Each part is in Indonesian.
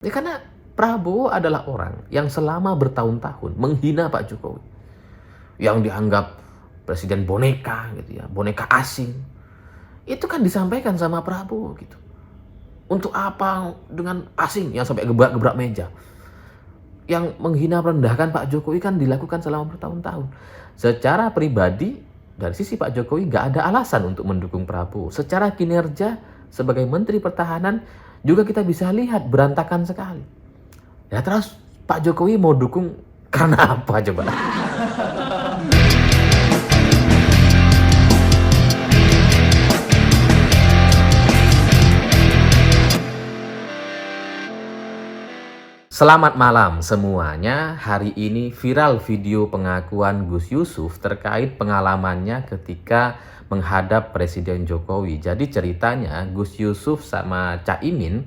Ya karena Prabowo adalah orang yang selama bertahun-tahun menghina Pak Jokowi, yang dianggap presiden boneka gitu ya, boneka asing. Itu kan disampaikan sama Prabowo gitu. Untuk apa dengan asing yang sampai gebrak-gebrak meja? Yang menghina merendahkan Pak Jokowi kan dilakukan selama bertahun-tahun. Secara pribadi, dari sisi Pak Jokowi nggak ada alasan untuk mendukung Prabowo. Secara kinerja sebagai Menteri Pertahanan juga kita bisa lihat berantakan sekali. Ya terus Pak Jokowi mau dukung karena apa coba? Selamat malam semuanya. Hari ini viral video pengakuan Gus Yusuf terkait pengalamannya ketika menghadap Presiden Jokowi. Jadi ceritanya Gus Yusuf sama Cak Imin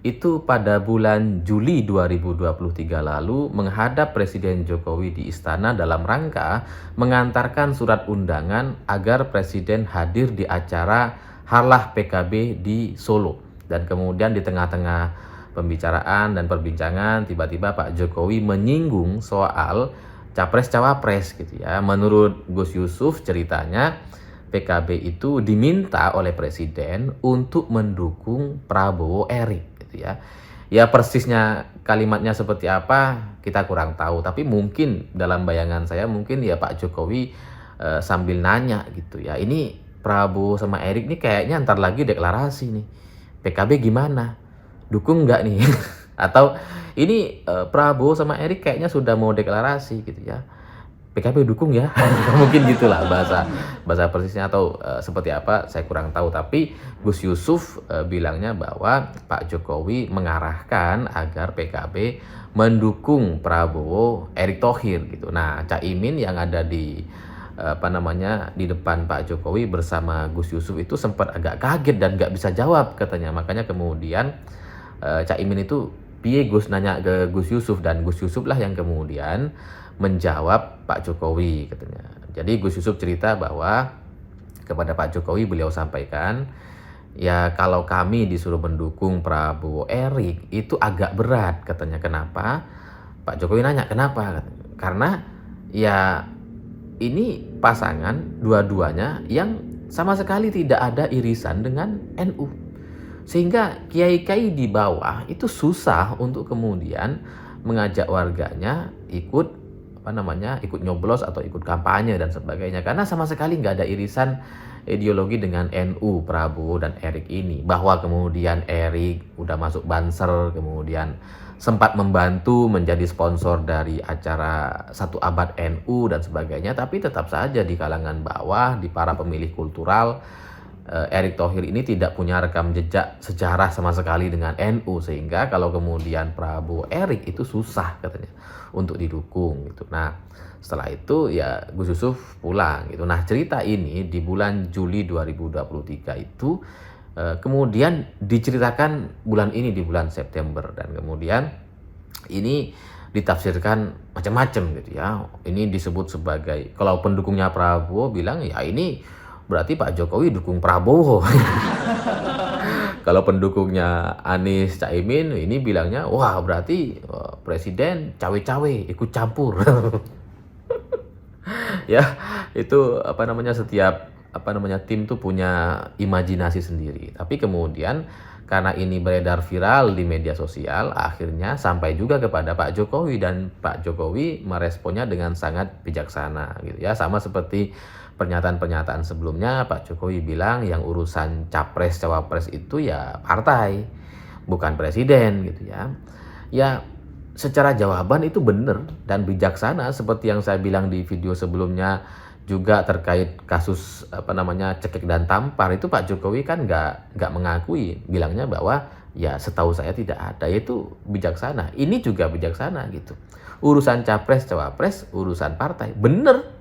itu pada bulan Juli 2023 lalu menghadap Presiden Jokowi di istana dalam rangka mengantarkan surat undangan agar Presiden hadir di acara Harlah PKB di Solo. Dan kemudian di tengah-tengah pembicaraan dan perbincangan tiba-tiba Pak Jokowi menyinggung soal capres-cawapres gitu ya. Menurut Gus Yusuf ceritanya PKB itu diminta oleh presiden untuk mendukung Prabowo Erik gitu ya. Ya persisnya kalimatnya seperti apa kita kurang tahu, tapi mungkin dalam bayangan saya mungkin ya Pak Jokowi sambil nanya gitu ya. Ini Prabowo sama Erik nih kayaknya ntar lagi deklarasi nih. PKB gimana? Dukung nggak nih? Atau ini Prabowo sama Erik kayaknya sudah mau deklarasi gitu ya. PKB dukung ya? Mungkin gitulah bahasa persisnya atau seperti apa saya kurang tahu. Tapi Gus Yusuf bilangnya bahwa Pak Jokowi mengarahkan agar PKB mendukung Prabowo Erick Thohir gitu. Nah, Cak Imin yang ada di di depan Pak Jokowi bersama Gus Yusuf itu sempat agak kaget dan nggak bisa jawab katanya. Makanya kemudian Cak Imin itu piye Gus nanya ke Gus Yusuf dan Gus Yusuf lah yang kemudian menjawab Pak Jokowi katanya. Jadi Gus Yusuf cerita bahwa kepada Pak Jokowi beliau sampaikan, ya kalau kami disuruh mendukung Prabowo Erik itu agak berat katanya. Kenapa? Pak Jokowi nanya kenapa? Karena ya ini pasangan dua-duanya yang sama sekali tidak ada irisan dengan NU. Sehingga kiai-kiai di bawah itu susah untuk kemudian mengajak warganya ikut ikut nyoblos atau ikut kampanye dan sebagainya, karena sama sekali nggak ada irisan ideologi dengan NU Prabowo dan Erik ini. Bahwa kemudian Erik udah masuk Banser, kemudian sempat membantu menjadi sponsor dari acara Satu Abad NU dan sebagainya, tapi tetap saja di kalangan bawah, di para pemilih kultural, Erick Thohir ini tidak punya rekam jejak sejarah sama sekali dengan NU, sehingga kalau kemudian Prabowo Erik itu susah katanya untuk didukung gitu. Nah, setelah itu ya Gus Yusuf pulang gitu. Nah, cerita ini di bulan Juli 2023 itu kemudian diceritakan bulan ini di bulan September, dan kemudian ini ditafsirkan macam-macam gitu ya. Ini disebut sebagai, kalau pendukungnya Prabowo bilang ya ini berarti Pak Jokowi dukung Prabowo. Kalau pendukungnya Anies Caimin ini bilangnya wah berarti presiden cawe-cawe ikut campur. Ya itu setiap tim tuh punya imajinasi sendiri. Tapi kemudian karena ini beredar viral di media sosial, akhirnya sampai juga kepada Pak Jokowi, dan Pak Jokowi meresponnya dengan sangat bijaksana gitu ya. Sama seperti pernyataan-pernyataan sebelumnya, Pak Jokowi bilang yang urusan capres cawapres itu ya partai, bukan presiden gitu ya. Ya secara jawaban itu benar dan bijaksana, seperti yang saya bilang di video sebelumnya juga terkait kasus cekek dan tampar. Itu Pak Jokowi kan nggak mengakui, bilangnya bahwa ya setahu saya tidak ada. Itu bijaksana. Ini juga bijaksana gitu. Urusan capres cawapres urusan partai, bener,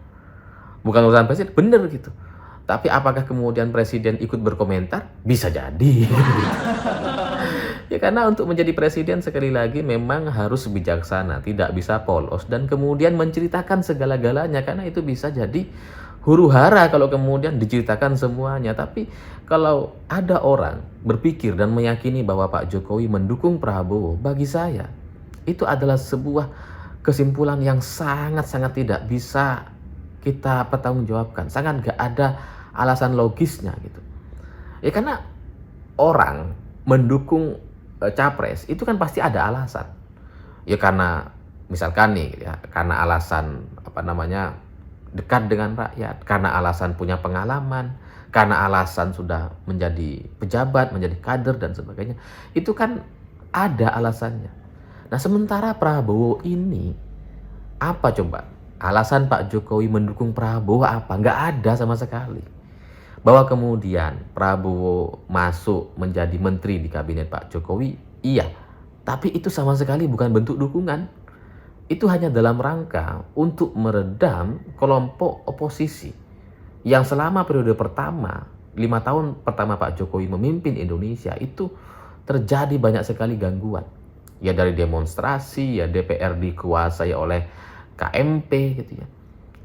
bukan urusan presiden, bener gitu. Tapi apakah kemudian presiden ikut berkomentar? Bisa jadi. Ya karena untuk menjadi presiden sekali lagi memang harus bijaksana, tidak bisa polos dan kemudian menceritakan segala-galanya, karena itu bisa jadi huru-hara kalau kemudian diceritakan semuanya. Tapi kalau ada orang berpikir dan meyakini bahwa Pak Jokowi mendukung Prabowo, bagi saya itu adalah sebuah kesimpulan yang sangat-sangat tidak bisa kita pertanggungjawabkan. Sangat gak ada alasan logisnya gitu. Ya karena orang mendukung capres itu kan pasti ada alasan. Ya karena misalkan nih ya, karena alasan dekat dengan rakyat, karena alasan punya pengalaman, karena alasan sudah menjadi pejabat, menjadi kader dan sebagainya. Itu kan ada alasannya. Nah, sementara Prabowo ini apa coba? Alasan Pak Jokowi mendukung Prabowo apa? Nggak ada sama sekali. Bahwa kemudian Prabowo masuk menjadi menteri di kabinet Pak Jokowi, iya. Tapi itu sama sekali bukan bentuk dukungan. Itu hanya dalam rangka untuk meredam kelompok oposisi yang selama periode pertama, 5 tahun pertama Pak Jokowi memimpin Indonesia, itu terjadi banyak sekali gangguan. Ya dari demonstrasi, ya DPR dikuasai oleh KMP gitu ya.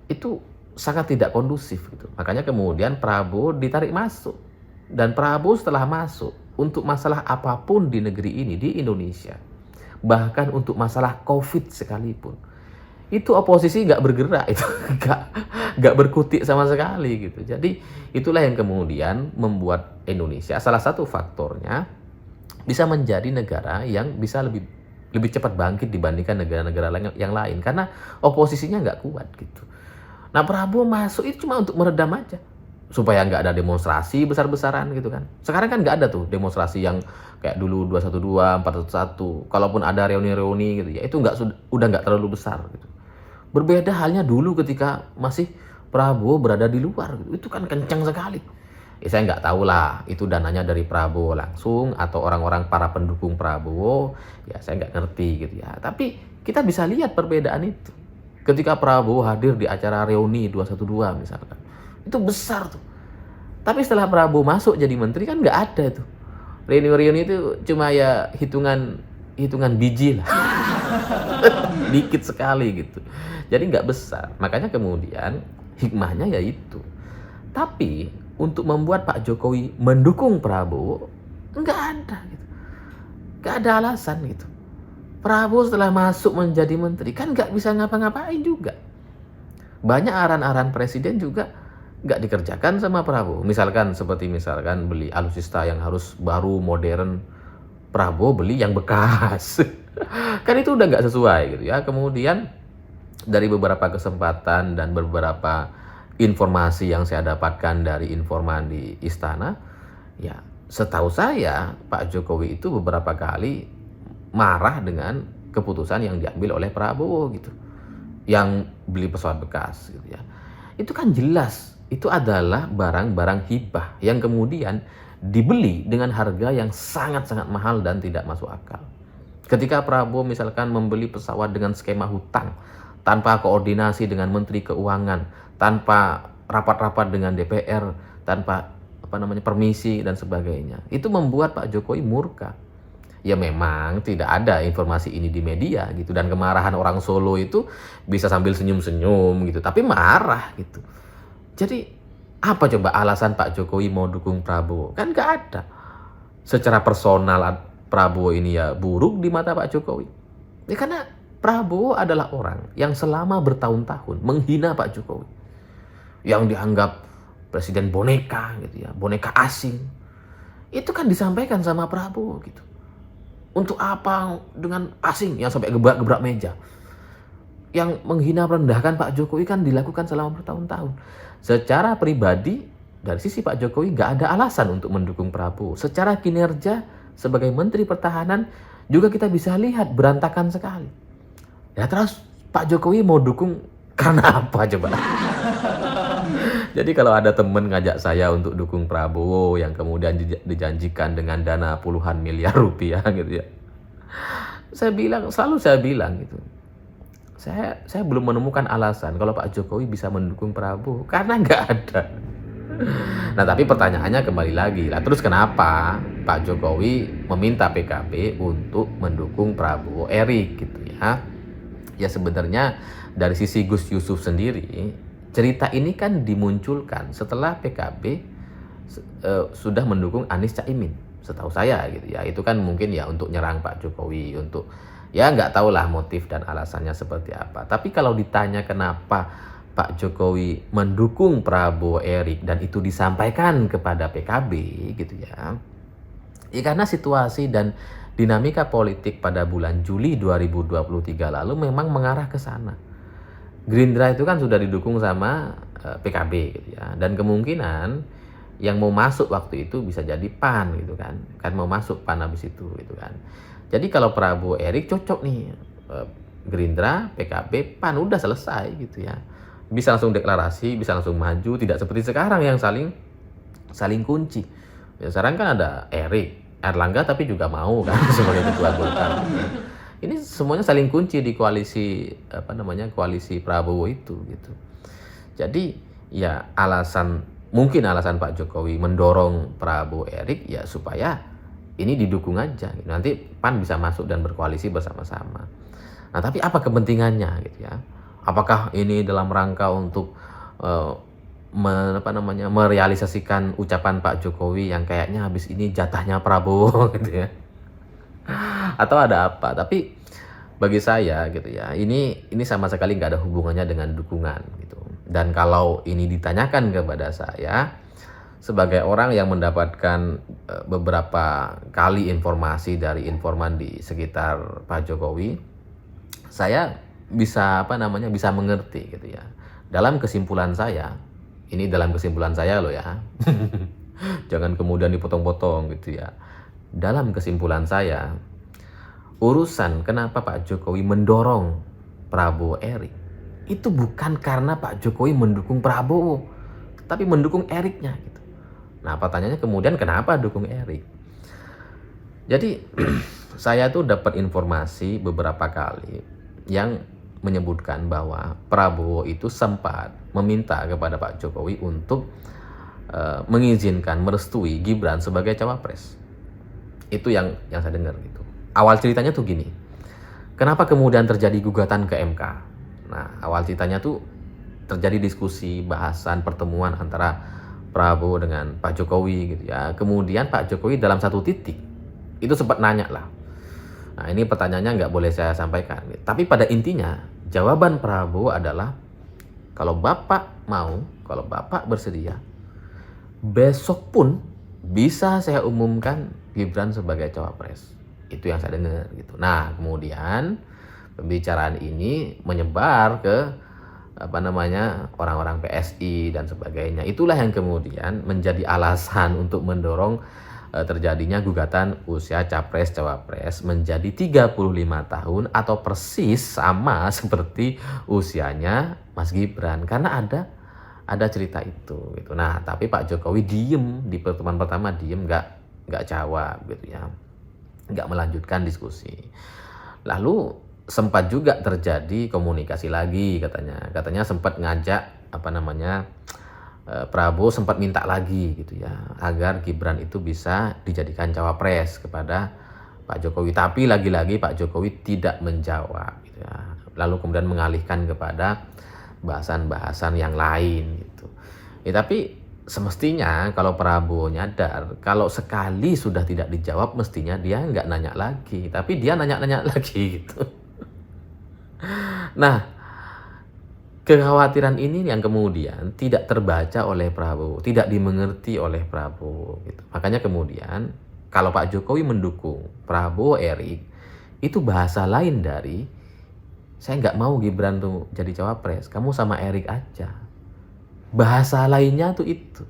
Itu sangat tidak kondusif gitu. Makanya kemudian Prabowo ditarik masuk. Dan Prabowo setelah masuk, untuk masalah apapun di negeri ini, di Indonesia, bahkan untuk masalah COVID sekalipun, itu oposisi nggak bergerak, itu nggak berkutik sama sekali gitu. Jadi itulah yang kemudian membuat Indonesia, salah satu faktornya, bisa menjadi negara yang bisa lebih cepat bangkit dibandingkan negara-negara yang lain, karena oposisinya nggak kuat gitu. Nah, Prabowo masuk itu cuma untuk meredam aja, supaya nggak ada demonstrasi besar-besaran gitu kan. Sekarang kan nggak ada tuh demonstrasi yang kayak dulu 212, 411. Kalaupun ada reuni-reuni gitu ya, itu udah nggak terlalu besar gitu. Berbeda halnya dulu ketika masih Prabowo berada di luar gitu. Itu kan kencang sekali. Ya, saya nggak tahu lah itu dananya dari Prabowo langsung atau orang-orang para pendukung Prabowo. Ya saya nggak ngerti gitu ya. Tapi kita bisa lihat perbedaan itu. Ketika Prabowo hadir di acara reuni 212 misalkan, itu besar tuh. Tapi setelah Prabowo masuk jadi menteri kan nggak ada tuh. Reuni-reuni itu cuma ya hitungan biji lah. Dikit sekali gitu. Jadi nggak besar. Makanya kemudian hikmahnya ya itu. Tapi untuk membuat Pak Jokowi mendukung Prabowo nggak ada gitu. Nggak ada alasan gitu. Prabowo setelah masuk menjadi menteri kan nggak bisa ngapa-ngapain juga. Banyak aran-aran presiden juga nggak dikerjakan sama Prabowo. Misalkan beli alutsista yang harus baru modern, Prabowo beli yang bekas. Kan itu udah nggak sesuai gitu ya. Kemudian dari beberapa kesempatan dan beberapa informasi yang saya dapatkan dari informan di istana, ya setahu saya Pak Jokowi itu beberapa kali marah dengan keputusan yang diambil oleh Prabowo gitu, yang beli pesawat bekas gitu ya. Itu kan jelas itu adalah barang-barang hibah yang kemudian dibeli dengan harga yang sangat-sangat mahal dan tidak masuk akal. Ketika Prabowo misalkan membeli pesawat dengan skema hutang, tanpa koordinasi dengan Menteri Keuangan, tanpa rapat-rapat dengan DPR, tanpa permisi dan sebagainya, itu membuat Pak Jokowi murka. Ya memang tidak ada informasi ini di media gitu, dan kemarahan orang Solo itu bisa sambil senyum-senyum gitu, tapi marah gitu. Jadi apa coba alasan Pak Jokowi mau dukung Prabowo? Kan gak ada. Secara personal Prabowo ini ya buruk di mata Pak Jokowi. Ya karena Prabowo adalah orang yang selama bertahun-tahun menghina Pak Jokowi, yang dianggap presiden boneka gitu ya, boneka asing. Itu kan disampaikan sama Prabowo gitu. Untuk apa dengan asing yang sampai gebrak-gebrak meja? Yang menghina merendahkan Pak Jokowi kan dilakukan selama bertahun-tahun. Secara pribadi, dari sisi Pak Jokowi nggak ada alasan untuk mendukung Prabowo. Secara kinerja sebagai Menteri Pertahanan juga kita bisa lihat berantakan sekali. Ya terus Pak Jokowi mau dukung karena apa coba? Jadi kalau ada temen ngajak saya untuk dukung Prabowo yang kemudian dijanjikan dengan dana puluhan miliar rupiah gitu ya, selalu saya bilang gitu, saya belum menemukan alasan kalau Pak Jokowi bisa mendukung Prabowo, karena nggak ada. Nah tapi pertanyaannya kembali lagi lah, terus kenapa Pak Jokowi meminta PKB untuk mendukung Prabowo Erik gitu ya? Ya sebenarnya dari sisi Gus Yusuf sendiri, cerita ini kan dimunculkan setelah PKB sudah mendukung Anies Caimin, setahu saya gitu ya. Itu kan mungkin ya untuk nyerang Pak Jokowi, untuk ya nggak tahulah motif dan alasannya seperti apa. Tapi kalau ditanya kenapa Pak Jokowi mendukung Prabowo Erik dan itu disampaikan kepada PKB gitu ya. Ya karena situasi dan dinamika politik pada bulan Juli 2023 lalu memang mengarah ke sana. Gerindra itu kan sudah didukung sama PKB gitu ya. Dan kemungkinan yang mau masuk waktu itu bisa jadi PAN gitu kan. Kan mau masuk PAN habis itu gitu kan. Jadi kalau Prabowo Erik cocok nih, Gerindra, PKB, PAN udah selesai gitu ya. Bisa langsung deklarasi, bisa langsung maju, tidak seperti sekarang yang saling kunci. Ya, sekarang kan ada Erlangga tapi juga mau kan sebagai ketua Golkar. Ini semuanya saling kunci di koalisi koalisi Prabowo itu gitu. Jadi ya mungkin alasan Pak Jokowi mendorong Prabowo Erik ya supaya ini didukung aja. Nanti PAN bisa masuk dan berkoalisi bersama-sama. Nah, tapi apa kepentingannya gitu ya? Apakah ini dalam rangka untuk merealisasikan ucapan Pak Jokowi yang kayaknya habis ini jatahnya Prabowo gitu ya? Atau ada apa? Tapi bagi saya gitu ya, ini sama sekali nggak ada hubungannya dengan dukungan gitu. Dan kalau ini ditanyakan kepada saya sebagai orang yang mendapatkan beberapa kali informasi dari informan di sekitar Pak Jokowi, saya bisa bisa mengerti gitu ya. Dalam kesimpulan saya loh ya. Jangan kemudian dipotong-potong gitu ya. Dalam kesimpulan saya, urusan kenapa Pak Jokowi mendorong Prabowo Erik itu bukan karena Pak Jokowi mendukung Prabowo, tapi mendukung Eriknya gitu. Nah, pertanyaannya kemudian kenapa dukung Erik? Jadi saya tuh dapat informasi beberapa kali yang menyebutkan bahwa Prabowo itu sempat meminta kepada Pak Jokowi untuk mengizinkan, merestui Gibran sebagai cawapres. Itu yang saya dengar gitu. Awal ceritanya tuh gini. Kenapa kemudian terjadi gugatan ke MK? Nah, awal ceritanya tuh terjadi diskusi, bahasan, pertemuan antara Prabowo dengan Pak Jokowi gitu ya. Kemudian Pak Jokowi dalam satu titik itu sempat nanya lah. Nah, ini pertanyaannya nggak boleh saya sampaikan. Tapi pada intinya jawaban Prabowo adalah kalau Bapak mau, kalau Bapak bersedia, besok pun bisa saya umumkan Gibran sebagai cawapres. Itu yang saya dengar gitu. Nah, kemudian pembicaraan ini menyebar ke orang-orang PSI dan sebagainya. Itulah yang kemudian menjadi alasan untuk mendorong terjadinya gugatan usia capres-cawapres menjadi 35 tahun atau persis sama seperti usianya Mas Gibran, karena ada cerita itu gitu. Nah, tapi Pak Jokowi diem di pertemuan pertama, nggak jawab gitu ya, nggak melanjutkan diskusi. Lalu sempat juga terjadi komunikasi lagi katanya sempat ngajak Prabowo sempat minta lagi gitu ya agar Gibran itu bisa dijadikan cawapres kepada Pak Jokowi, tapi lagi-lagi Pak Jokowi tidak menjawab gitu ya. Lalu kemudian mengalihkan kepada bahasan-bahasan yang lain gitu. Ya, tapi semestinya kalau Prabowo nyadar kalau sekali sudah tidak dijawab mestinya dia nggak nanya lagi, tapi dia nanya-nanya lagi gitu. Nah, kekhawatiran ini yang kemudian tidak terbaca oleh Prabowo, tidak dimengerti oleh Prabowo gitu. Makanya kemudian kalau Pak Jokowi mendukung Prabowo Erik, itu bahasa lain dari saya nggak mau Gibran tuh jadi cawapres, kamu sama Erik aja. Bahasa lainnya tuh itu.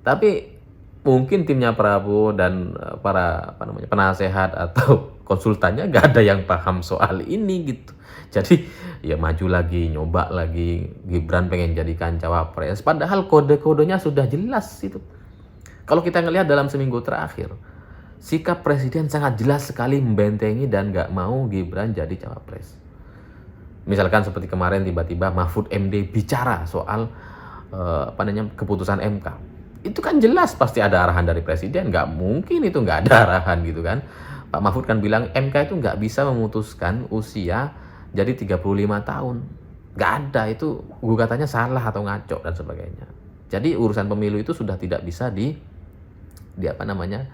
Tapi mungkin timnya Prabowo dan para penasehat atau konsultannya nggak ada yang paham soal ini gitu. Jadi ya maju lagi, nyoba lagi, Gibran pengen jadikan cawapres. Padahal kode-kodenya sudah jelas itu. Kalau kita ngelihat dalam seminggu terakhir, sikap Presiden sangat jelas sekali membentengi dan nggak mau Gibran jadi cawapres. Misalkan seperti kemarin tiba-tiba Mahfud MD bicara soal keputusan MK. Itu kan jelas pasti ada arahan dari Presiden. Nggak mungkin itu nggak ada arahan gitu kan. Pak Mahfud kan bilang MK itu nggak bisa memutuskan usia jadi 35 tahun. nggak ada, itu gugatannya salah atau ngaco dan sebagainya. Jadi urusan pemilu itu sudah tidak bisa di apa namanya,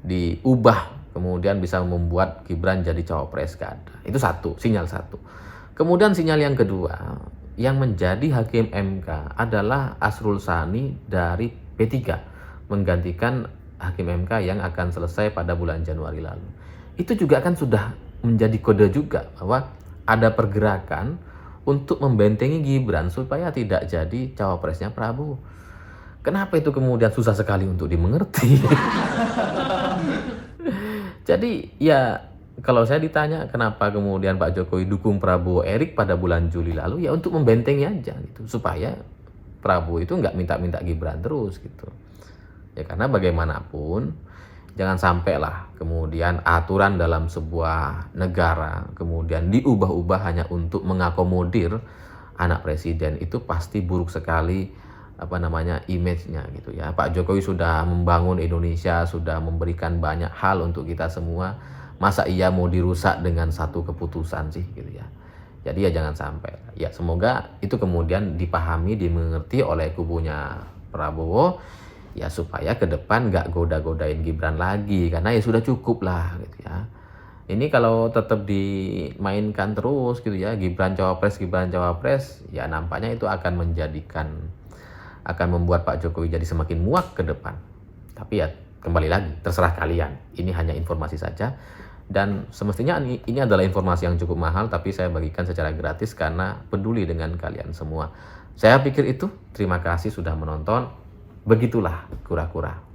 diubah kemudian bisa membuat Gibran jadi cawapres, gak ada. Itu satu, sinyal satu. Kemudian sinyal yang kedua, yang menjadi hakim MK adalah Asrul Sani dari P3, menggantikan hakim MK yang akan selesai pada bulan Januari lalu. Itu juga kan sudah menjadi kode juga bahwa ada pergerakan untuk membentengi Gibran supaya tidak jadi cawapresnya Prabowo. Kenapa itu kemudian susah sekali untuk dimengerti? Jadi ya kalau saya ditanya kenapa kemudian Pak Jokowi dukung Prabowo Erik pada bulan Juli lalu, ya untuk membentengi aja gitu, supaya Prabowo itu nggak minta-minta Gibran terus gitu. Ya karena bagaimanapun jangan sampai lah kemudian aturan dalam sebuah negara kemudian diubah-ubah hanya untuk mengakomodir anak presiden. Itu pasti buruk sekali apa namanya, image-nya gitu ya. Pak Jokowi sudah membangun Indonesia, sudah memberikan banyak hal untuk kita semua. Masa iya mau dirusak dengan satu keputusan sih gitu ya. Jadi ya jangan sampai. Ya semoga itu kemudian dipahami, dimengerti oleh kubunya Prabowo. Ya supaya ke depan nggak goda-godain Gibran lagi, karena ya sudah cukup lah gitu ya. Ini kalau tetap dimainkan terus gitu ya, Gibran cawapres, ya nampaknya itu akan membuat Pak Jokowi jadi semakin muak ke depan. Tapi ya kembali lagi, terserah kalian. Ini hanya informasi saja, dan semestinya ini adalah informasi yang cukup mahal, tapi saya bagikan secara gratis karena peduli dengan kalian semua. Saya pikir itu. Terima kasih sudah menonton. Begitulah kura-kura.